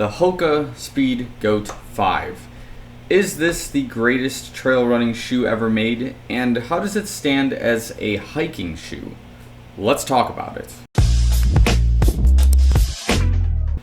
the Hoka SpeedGoat 5. Is this the greatest trail running shoe ever made, and how does it stand as a hiking shoe? Let's talk about it.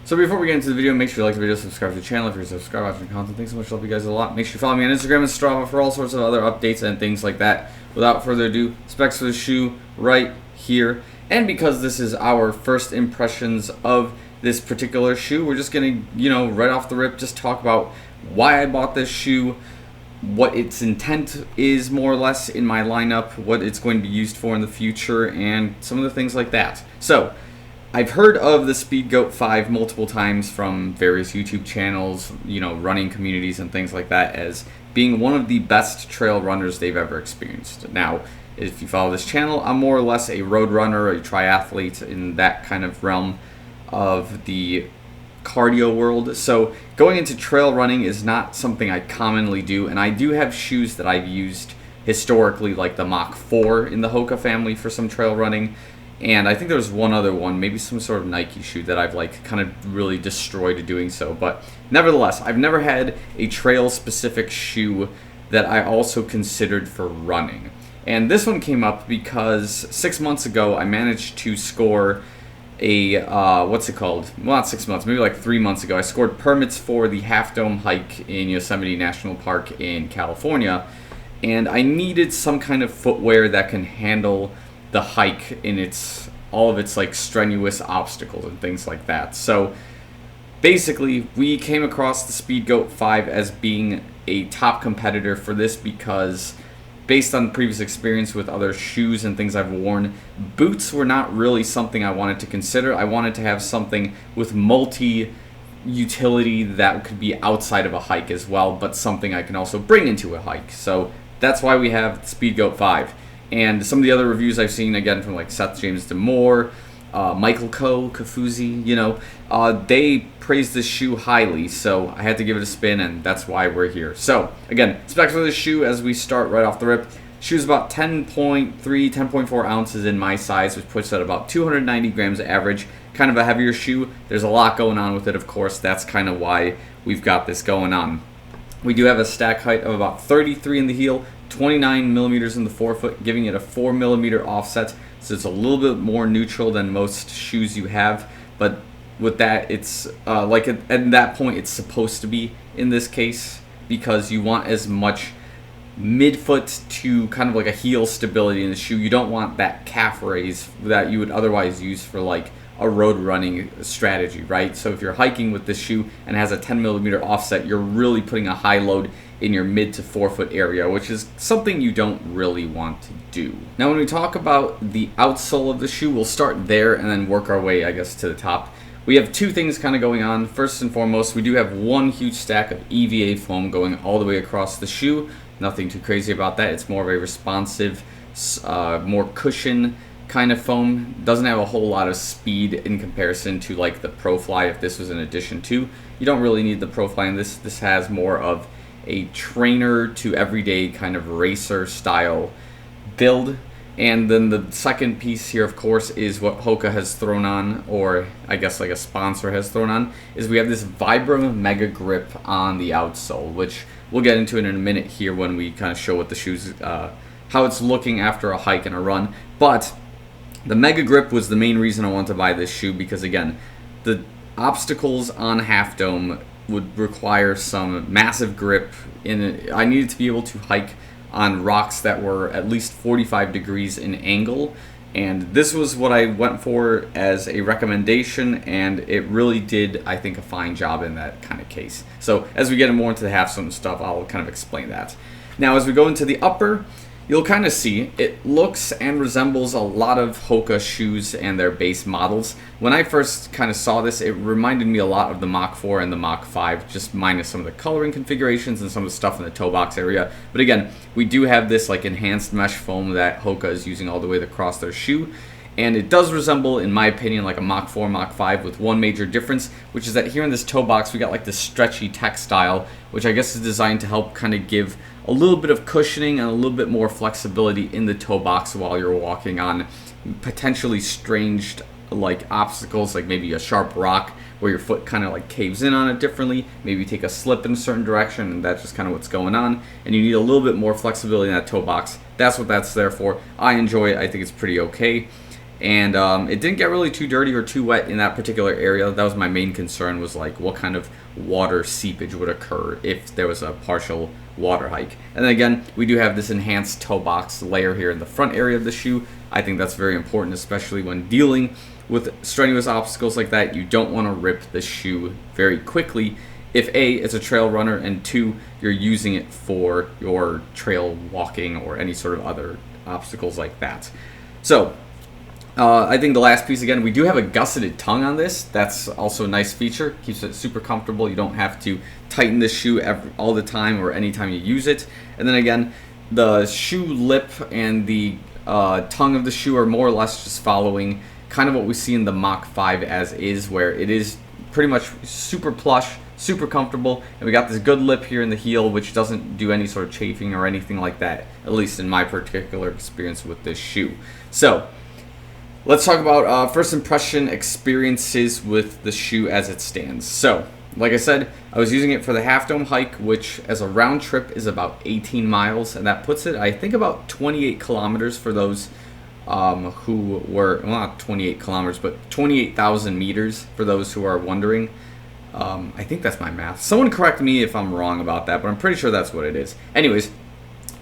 So before we get into the video, make sure you like the video, subscribe to the channel if you're subscribed, watching content. Thanks so much, love you guys a lot. Make sure you follow me on Instagram and Strava for all sorts of other updates and things like that. Without further ado, specs for the shoe right here. And because this is our first impressions of this particular shoe, we're just gonna, right off the rip, just talk about why I bought this shoe, what its intent is more or less in my lineup, what it's going to be used for in the future, and some of the things like that. So, I've heard of the SpeedGoat 5 multiple times from various YouTube channels, running communities and things like that, as being one of the best trail runners they've ever experienced. Now, if you follow this channel, I'm more or less a road runner, a triathlete in that kind of realm of the cardio world. So going into trail running is not something I commonly do, and I do have shoes that I've used historically, like the Mach 4 in the Hoka family for some trail running. And I think there was one other one, maybe some sort of Nike shoe that I've kind of really destroyed doing so. But nevertheless, I've never had a trail specific shoe that I also considered for running. And this one came up because 6 months ago I managed to score a, what's it called? Well, not 6 months, maybe like 3 months ago. I scored permits for the Half Dome hike in Yosemite National Park in California. And I needed some kind of footwear that can handle the hike in all of its strenuous obstacles and things like that. So basically, we came across the SpeedGoat 5 as being a top competitor for this because based on previous experience with other shoes and things I've worn, boots were not really something I wanted to consider. I wanted to have something with multi-utility that could be outside of a hike as well, but something I can also bring into a hike. So that's why we have the SpeedGoat 5. And some of the other reviews I've seen, again, from Seth James DeMoore, Michael Kafuzi, they praised this shoe highly, so I had to give it a spin, and that's why we're here. So, again, specs for this shoe as we start right off the rip. Shoe's about 10.3, 10.4 ounces in my size, which puts it at about 290 grams average. Kind of a heavier shoe. There's a lot going on with it, of course. That's kind of why we've got this going on. We do have a stack height of about 33 in the heel, 29 millimeters in the forefoot, giving it a 4 millimeter offset. So it's a little bit more neutral than most shoes you have, but with that, it's at that point it's supposed to be in this case because you want as much midfoot to kind of a heel stability in the shoe. You don't want that calf raise that you would otherwise use for a road running strategy, right? So if you're hiking with this shoe and it has a 10 millimeter offset, you're really putting a high load in your mid to forefoot area, which is something you don't really want to do. Now, when we talk about the outsole of the shoe, we'll start there and then work our way, I guess, to the top. We have two things kind of going on. First and foremost, we do have one huge stack of EVA foam going all the way across the shoe. Nothing too crazy about that. It's more of a responsive, more cushion kind of foam. Doesn't have a whole lot of speed in comparison to the Pro Fly if this was an addition to. You don't really need the Pro Fly in this. This has more of a trainer to everyday kind of racer style build. And then the second piece here, of course, is what Hoka has thrown on, or I guess a sponsor has thrown on, is we have this Vibram Mega Grip on the outsole, which we'll get into in a minute here when we kind of show what the shoes, how it's looking after a hike and a run. But the Mega Grip was the main reason I wanted to buy this shoe because, again, the obstacles on Half Dome would require some massive grip. I needed to be able to hike on rocks that were at least 45 degrees in angle, and this was what I went for as a recommendation, and it really did, I think, a fine job in that kind of case. So as we get more into the Half Dome stuff, I'll kind of explain that. Now, as we go into the upper, you'll kind of see it looks and resembles a lot of Hoka shoes and their base models. When I first kind of saw this, it reminded me a lot of the Mach 4 and the Mach 5, just minus some of the coloring configurations and some of the stuff in the toe box area. But again, we do have this enhanced mesh foam that Hoka is using all the way across their shoe. And it does resemble, in my opinion, a Mach 4, Mach 5 with one major difference, which is that here in this toe box we got this stretchy textile, which I guess is designed to help kind of give a little bit of cushioning and a little bit more flexibility in the toe box while you're walking on potentially strange obstacles, like maybe a sharp rock where your foot kind of like caves in on it differently. Maybe you take a slip in a certain direction, and that's just kind of what's going on. And you need a little bit more flexibility in that toe box. That's what that's there for. I enjoy it. I think it's pretty okay. And it didn't get really too dirty or too wet in that particular area. That was my main concern, was like what kind of water seepage would occur if there was a partial water hike. And then again, we do have this enhanced toe box layer here in the front area of the shoe. I think that's very important, especially when dealing with strenuous obstacles like that. You don't want to rip the shoe very quickly if A, it's a trail runner, and 2, you're using it for your trail walking or any sort of other obstacles like that. So I think the last piece, again, we do have a gusseted tongue on this. That's also a nice feature. Keeps it super comfortable. You don't have to tighten the shoe all the time or anytime you use it. And then again, the shoe lip and the tongue of the shoe are more or less just following kind of what we see in the Mach 5 as is, where it is pretty much super plush, super comfortable, and we got this good lip here in the heel, which doesn't do any sort of chafing or anything like that, at least in my particular experience with this shoe. So let's talk about first impression experiences with the shoe as it stands. So, like I said, I was using it for the Half Dome hike, which as a round trip is about 18 miles, and that puts it, I think, about 28 kilometers for those who were, well, not 28 kilometers, but 28,000 meters for those who are wondering. I think that's my math. Someone correct me if I'm wrong about that, but I'm pretty sure that's what it is. Anyways,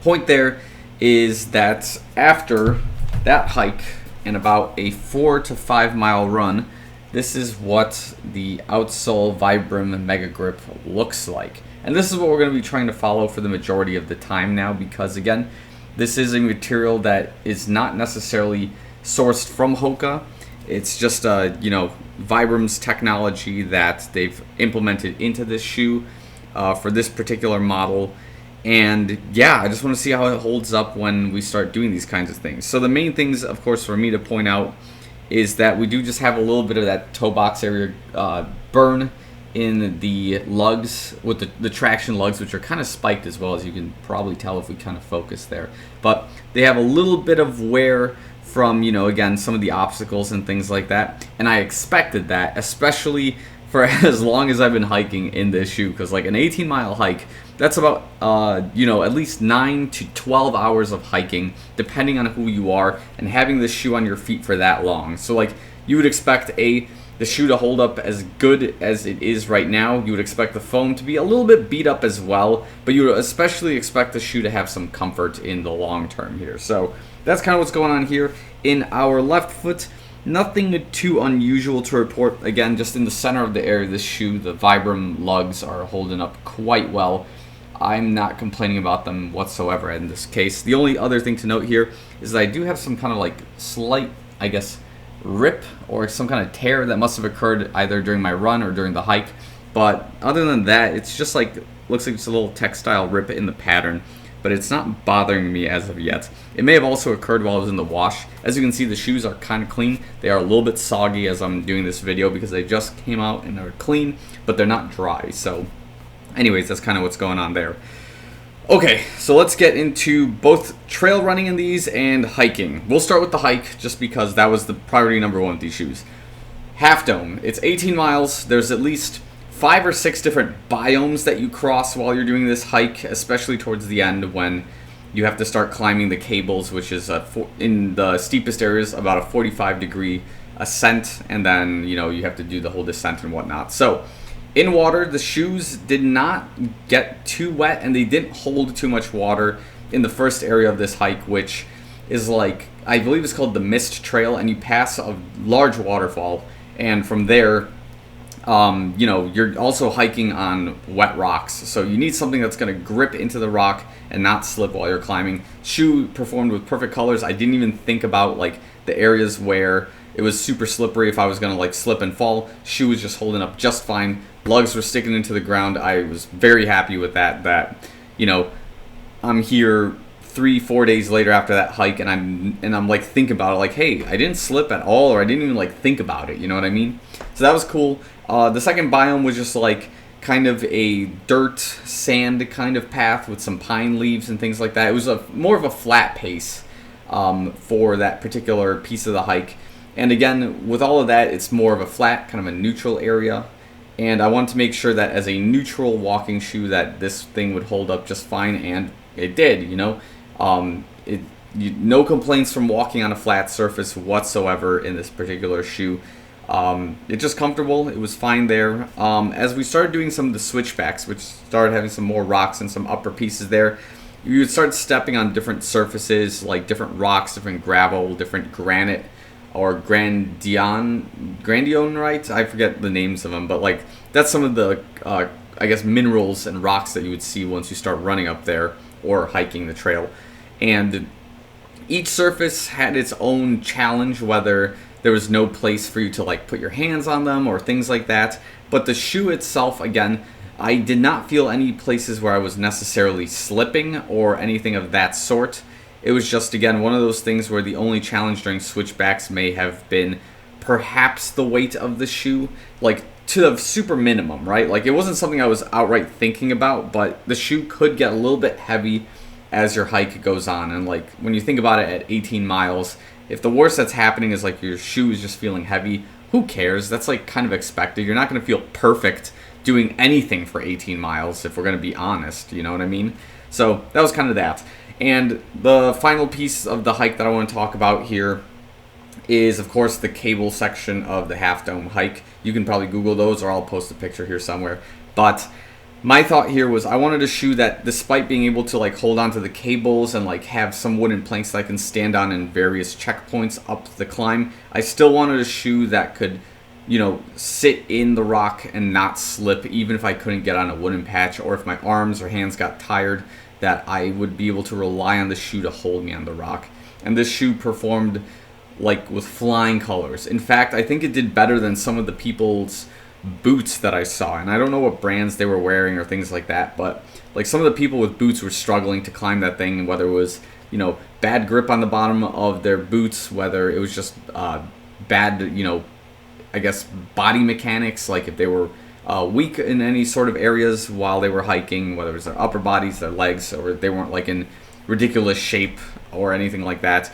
point there is that after that hike and about a 4 to 5 mile run, this is what the outsole Vibram Mega Grip looks like. And this is what we're going to be trying to follow for the majority of the time now, because again, this is a material that is not necessarily sourced from Hoka. It's just Vibram's technology that they've implemented into this shoe for this particular model. And yeah, I just want to see how it holds up when we start doing these kinds of things. So the main things, of course, for me to point out is that we do just have a little bit of that toe box area burn in the lugs, with the traction lugs, which are kind of spiked as well, as you can probably tell if we kind of focus there. But they have a little bit of wear from, again, some of the obstacles and things like that. And I expected that, especially for as long as I've been hiking in this shoe, because like an 18-mile hike, that's about, at least 9 to 12 hours of hiking, depending on who you are, and having this shoe on your feet for that long. So like, you would expect the shoe to hold up as good as it is right now. You would expect the foam to be a little bit beat up as well, but you would especially expect the shoe to have some comfort in the long term here. So that's kind of what's going on here. In our left foot, nothing too unusual to report. Again, just in the center of the area of this shoe, the Vibram lugs are holding up quite well. I'm not complaining about them whatsoever in this case. The only other thing to note here is that I do have some kind of like slight, I guess, rip or some kind of tear that must have occurred either during my run or during the hike. But other than that, it's just like, looks like just a little textile rip in the pattern, but it's not bothering me as of yet. It may have also occurred while I was in the wash. As you can see, the shoes are kind of clean. They are a little bit soggy as I'm doing this video because they just came out and they're clean, but they're not dry. So anyways, that's kind of what's going on there. Okay, so let's get into both trail running in these and hiking. We'll start with the hike just because that was the priority number one with these shoes. Half Dome, it's 18 miles. There's at least 5 or 6 different biomes that you cross while you're doing this hike, especially towards the end when you have to start climbing the cables, which is in the steepest areas about a 45-degree ascent, and then you have to do the whole descent and whatnot. So in water, the shoes did not get too wet, and they didn't hold too much water in the first area of this hike, which is like, I believe it's called the Mist Trail, and you pass a large waterfall, and from there, you're also hiking on wet rocks, so you need something that's going to grip into the rock and not slip while you're climbing. Shoe performed with perfect colors. I didn't even think about like the areas where it was super slippery if I was going to like slip and fall. Shoe was just holding up just fine. Lugs were sticking into the ground. I was very happy with that, I'm here 3-4 days later after that hike, and I'm like thinking about it like, hey, I didn't slip at all, or I didn't even like think about it, you know what I mean? So that was cool. The second biome was just like kind of a dirt sand kind of path with some pine leaves and things like that. It was more of a flat pace for that particular piece of the hike. And again, with all of that, it's more of a flat, kind of a neutral area. and I wanted to make sure that as a neutral walking shoe that this thing would hold up just fine, and it did. No complaints from walking on a flat surface whatsoever in this particular shoe. It's just comfortable. It was fine there. As we started doing some of the switchbacks, which started having some more rocks and some upper pieces there, you would start stepping on different surfaces, like different rocks, different gravel, different granite, or grandione, I forget the names of them, but like that's some of the, I guess, minerals and rocks that you would see once you start running up there or hiking the trail. And each surface had its own challenge, whether there was no place for you to like put your hands on them or things like that. But the shoe itself, again, I did not feel any places where I was necessarily slipping or anything of that sort. It was just, again, one of those things where the only challenge during switchbacks may have been perhaps the weight of the shoe, like to the super minimum, right? Like it wasn't something I was outright thinking about, but the shoe could get a little bit heavy as your hike goes on. And like when you think about it at 18 miles, if the worst that's happening is like your shoe is just feeling heavy, who cares? That's like kind of expected. You're not going to feel perfect doing anything for 18 miles if we're going to be honest, you know what I mean? So that was kind of that. And the final piece of the hike that I want to talk about here is, of course, the cable section of the Half Dome hike. You can probably Google those, or I'll post a picture here somewhere. But my thought here was I wanted a shoe that, despite being able to like hold onto the cables and like have some wooden planks that I can stand on in various checkpoints up the climb, I still wanted a shoe that could, sit in the rock and not slip, even if I couldn't get on a wooden patch, or if my arms or hands got tired, that I would be able to rely on the shoe to hold me on the rock. And this shoe performed like with flying colors. In fact, I think it did better than some of the people's boots that I saw. And I don't know what brands they were wearing or things like that, but like some of the people with boots were struggling to climb that thing, whether it was, bad grip on the bottom of their boots, whether it was just bad, I guess body mechanics, like if they were weak in any sort of areas while they were hiking, whether it was their upper bodies, their legs, or they weren't like in ridiculous shape or anything like that.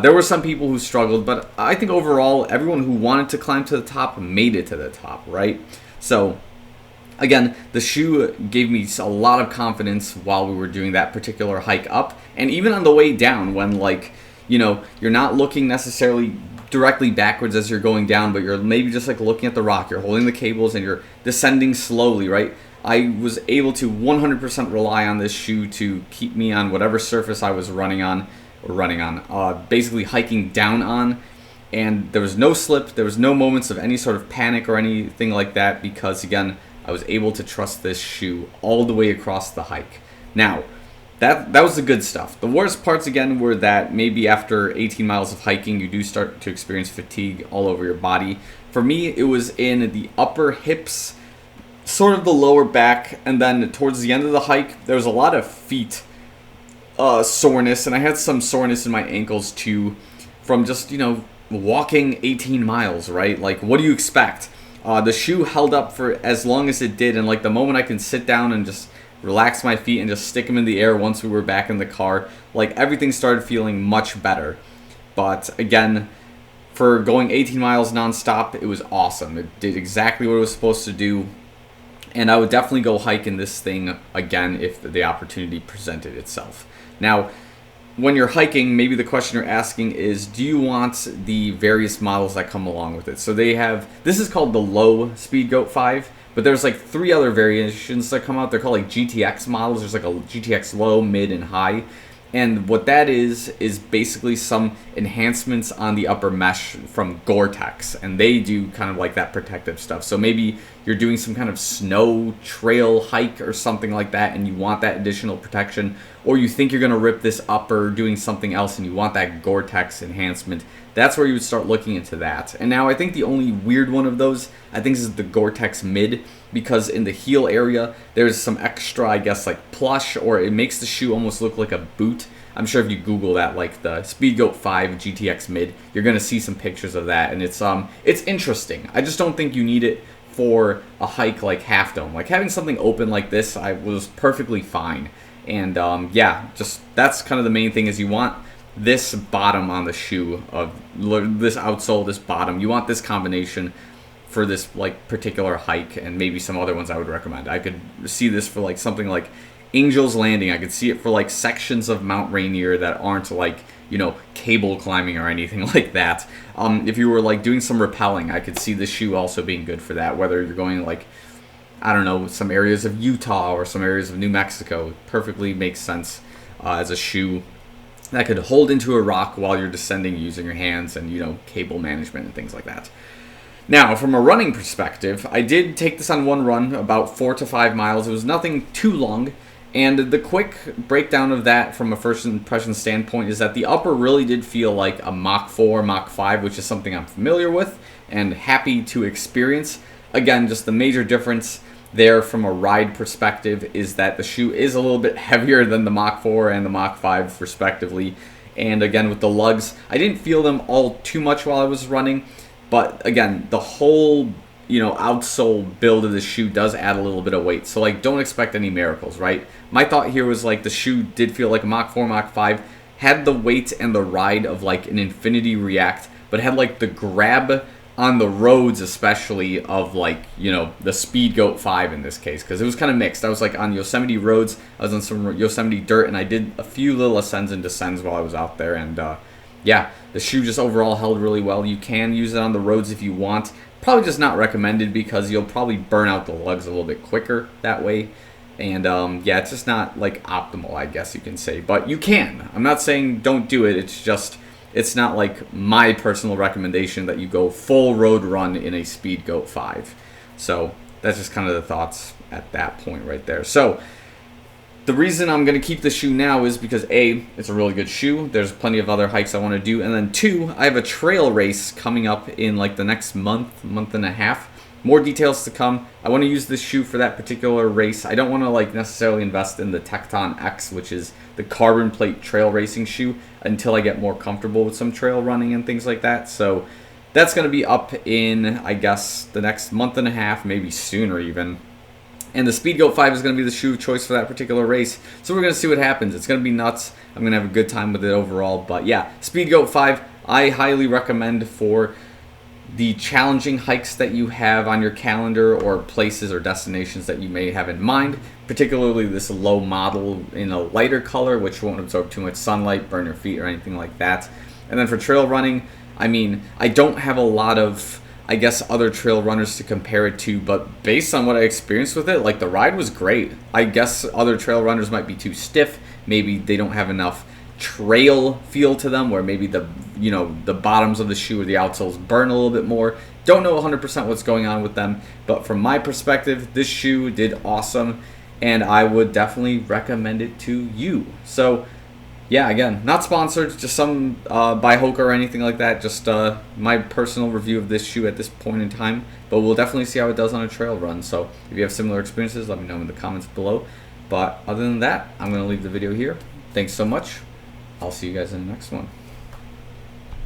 There were some people who struggled, but I think overall, everyone who wanted to climb to the top made it to the top, right? So, again, the shoe gave me a lot of confidence while we were doing that particular hike up, and even on the way down when, you're not looking necessarily directly backwards as you're going down, but you're maybe just like looking at the rock, you're holding the cables, and you're descending slowly, right? I was able to 100% rely on this shoe to keep me on whatever surface I was basically hiking down on, and there was no slip, there was no moments of any sort of panic or anything like that, because again, I was able to trust this shoe all the way across the hike. Now, that was the good stuff. The worst parts again were that maybe after 18 miles of hiking, you do start to experience fatigue all over your body. For me, it was in the upper hips, sort of the lower back, and then towards the end of the hike, there was a lot of feet soreness, and I had some soreness in my ankles too from just, walking 18 miles, right? Like, what do you expect? The shoe held up for as long as it did, and like the moment I can sit down and just relax my feet and just stick them in the air once we were back in the car, like everything started feeling much better. But again, for going 18 miles nonstop, it was awesome. It did exactly what it was supposed to do. And I would definitely go hike in this thing again if the opportunity presented itself. Now, when you're hiking, maybe the question you're asking is, do you want the various models that come along with it? So they have, this is called the low SpeedGoat 5, but there's like 3 other variations that come out. They're called like GTX models. There's like a GTX low, mid, and high. And what that is basically some enhancements on the upper mesh from Gore-Tex, and they do kind of like that protective stuff. So maybe you're doing some kind of snow trail hike or something like that, and you want that additional protection, or you think you're going to rip this upper doing something else and you want that Gore-Tex enhancement. That's where you would start looking into that. And now I think the only weird one of those, I think, is the Gore-Tex mid, because in the heel area, there's some extra, I guess, like plush, or it makes the shoe almost look like a boot. I'm sure if you Google that, like the SpeedGoat 5 GTX mid, you're going to see some pictures of that, and it's interesting. I just don't think you need it for a hike like Half Dome. Like having something open like this, I was perfectly fine. And just that's kind of the main thing, is you want this bottom on the shoe, of this outsole, this bottom. You want this combination for this like particular hike, and maybe some other ones I would recommend. I could see this for like something like Angel's Landing. I could see it for like sections of Mount Rainier that aren't like, you know, cable climbing or anything like that. If you were like doing some rappelling, I could see this shoe also being good for that. Whether you're going like, I don't know, some areas of Utah or some areas of New Mexico, perfectly makes sense as a shoe that could hold into a rock while you're descending using your hands and, you know, cable management and things like that. Now, from a running perspective, I did take this on one run, about 4 to 5 miles. It was nothing too long, and the quick breakdown of that from a first impression standpoint is that the upper really did feel like a Mach 4, Mach 5, which is something I'm familiar with and happy to experience. Again, just the major difference there from a ride perspective is that the shoe is a little bit heavier than the Mach 4 and the Mach 5 respectively. And again, with the lugs, I didn't feel them all too much while I was running. But again, the whole, you know, outsole build of the shoe does add a little bit of weight. So like, don't expect any miracles, right? My thought here was like the shoe did feel like a Mach 4, Mach 5, had the weight and the ride of like an Infinity React, but had like the grab on the roads, especially of like, you know, the SpeedGoat 5 in this case, because it was kind of mixed. I was like on Yosemite roads, I was on some Yosemite dirt, and I did a few little ascends and descends while I was out there, and yeah, the shoe just overall held really well. You can use it on the roads if you want. Probably just not recommended because you'll probably burn out the lugs a little bit quicker that way. And yeah, it's just not like optimal, I guess you can say. But you can. I'm not saying don't do it. It's just, it's not like my personal recommendation that you go full road run in a SpeedGoat 5. So that's just kind of the thoughts at that point right there. So the reason I'm going to keep the shoe now is because A, it's a really good shoe. There's plenty of other hikes I want to do. And then 2, I have a trail race coming up in like the next month and a half. More details to come. I want to use this shoe for that particular race. I don't want to like necessarily invest in the Tecton X, which is the carbon plate trail racing shoe, until I get more comfortable with some trail running and things like that. So that's going to be up in, I guess, the next month and a half, maybe sooner even. And the SpeedGoat 5 is going to be the shoe of choice for that particular race. So we're going to see what happens. It's going to be nuts. I'm going to have a good time with it overall. But yeah, SpeedGoat 5, I highly recommend for the challenging hikes that you have on your calendar, or places or destinations that you may have in mind. Particularly this low model in a lighter color, which won't absorb too much sunlight, burn your feet, or anything like that. And then for trail running, I mean, I don't have a lot of, I guess, other trail runners to compare it to, but based on what I experienced with it, like the ride was great. I guess other trail runners might be too stiff. Maybe they don't have enough trail feel to them, where maybe the, you know, the bottoms of the shoe or the outsoles burn a little bit more. Don't know 100% what's going on with them, but from my perspective, this shoe did awesome, and I would definitely recommend it to you. So yeah, again, not sponsored, just some by Hoka or anything like that. Just my personal review of this shoe at this point in time. But we'll definitely see how it does on a trail run. So if you have similar experiences, let me know in the comments below. But other than that, I'm going to leave the video here. Thanks so much. I'll see you guys in the next one.